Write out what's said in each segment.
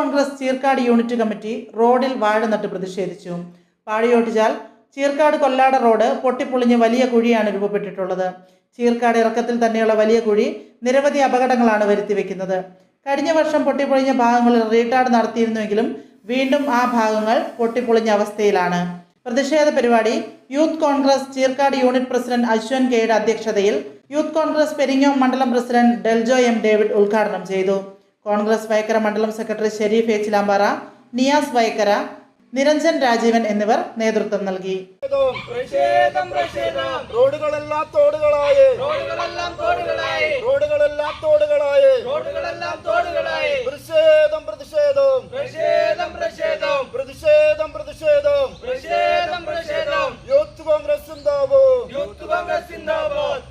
Congress Cheerkad unit committee റോഡിൽ വാഴ നട്ട് പ്രതിഷേധിച്ചു. പാടിയോട്ടിച്ചാൽ ചീർക്കാട് കൊല്ലാട റോഡ് പൊട്ടിപ്പൊളിഞ്ഞ് വലിയ കുഴിയാണ് രൂപപ്പെട്ടിട്ടുള്ളത്. ചീർക്കാട് ഇറക്കത്തിൽ തന്നെയുള്ള വലിയ കുഴി നിരവധി അപകടങ്ങളാണ് വരുത്തിവെക്കുന്നത്. കഴിഞ്ഞ വർഷം പൊട്ടിപ്പൊളിഞ്ഞ ഭാഗങ്ങളിൽ റീടാർഡ് നടത്തിയിരുന്നുവെങ്കിലും വീണ്ടും ആ ഭാഗങ്ങൾ പൊട്ടിപ്പൊളിഞ്ഞ അവസ്ഥയിലാണ്. പ്രതിഷേധ പരിപാടി youth congress Cheerkad unit president Ashwan കെയുടെ അധ്യക്ഷതയിൽ യൂത്ത് കോൺഗ്രസ് പെരിങ്ങോം മണ്ഡലം പ്രസിഡന്റ് ഡെൽജോ എം ഡേവിഡ് ഉദ്ഘാടനം ചെയ്തു. കോൺഗ്രസ് വൈക്കര മണ്ഡലം സെക്രട്ടറി ഷെരീഫ് ചിലാമ്പാറ, നിയാസ് വൈക്കര, നിരഞ്ജൻ രാജീവൻ എന്നിവർ നേതൃത്വം നൽകി. റോഡുകളെല്ലാം തോടുകളായി, പ്രതിഷേധം പ്രതിഷേധം പ്രതിഷേധം പ്രതിഷേധം യൂത്ത് കോൺഗ്രസ് സിന്ദാബാദ്.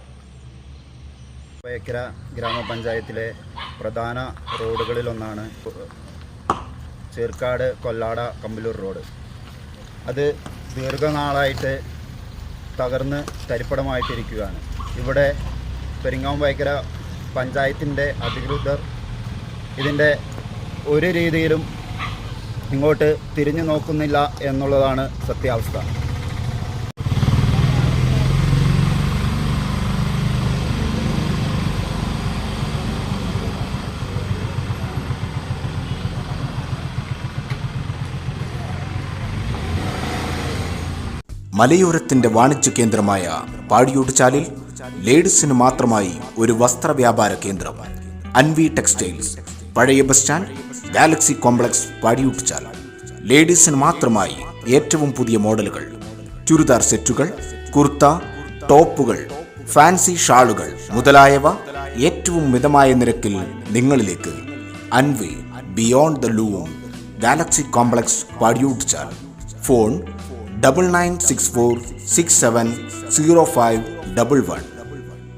വൈക്കര ഗ്രാമപഞ്ചായത്തിലെ പ്രധാന റോഡുകളിലൊന്നാണ് ചീർക്കാട് കൊല്ലാട കമ്പലൂർ റോഡ്. അത് ദീർഘനാളായിട്ട് തകർന്ന് തരിപ്പടമായിട്ടിരിക്കുകയാണ്. ഇവിടെ പെരിങ്ങോം വൈക്കര പഞ്ചായത്തിൻ്റെ അധികൃതർ ഇതിൻ്റെ ഒരു രീതിയിലും ഇങ്ങോട്ട് തിരിഞ്ഞു നോക്കുന്നില്ല എന്നുള്ളതാണ് സത്യാവസ്ഥ. മലയോരത്തിന്റെ വാണിജ്യ കേന്ദ്രമായ പാടിയോട്ടുചാലിൽ ലേഡീസിന് മാത്രമായി ഒരു വസ്ത്രവ്യാപാര കേന്ദ്രം അൻവി ടെക്സ്റ്റൈൽസ്, പഴയ bus stand, galaxy complex, Padiyottuchal. ലേഡീസിന് മാത്രമായി ഏറ്റവും പുതിയ മോഡലുകൾ, ചുരിദാർ സെറ്റുകൾ, കുർത്ത, ടോപ്പുകൾ, ഫാൻസി ഷാളുകൾ മുതലായവ ഏറ്റവും മിതമായ നിരക്കിൽ നിങ്ങളിലേക്ക്. Anvi beyond the loom, Galaxy complex, Padiyottuchal. Phone 9964670511.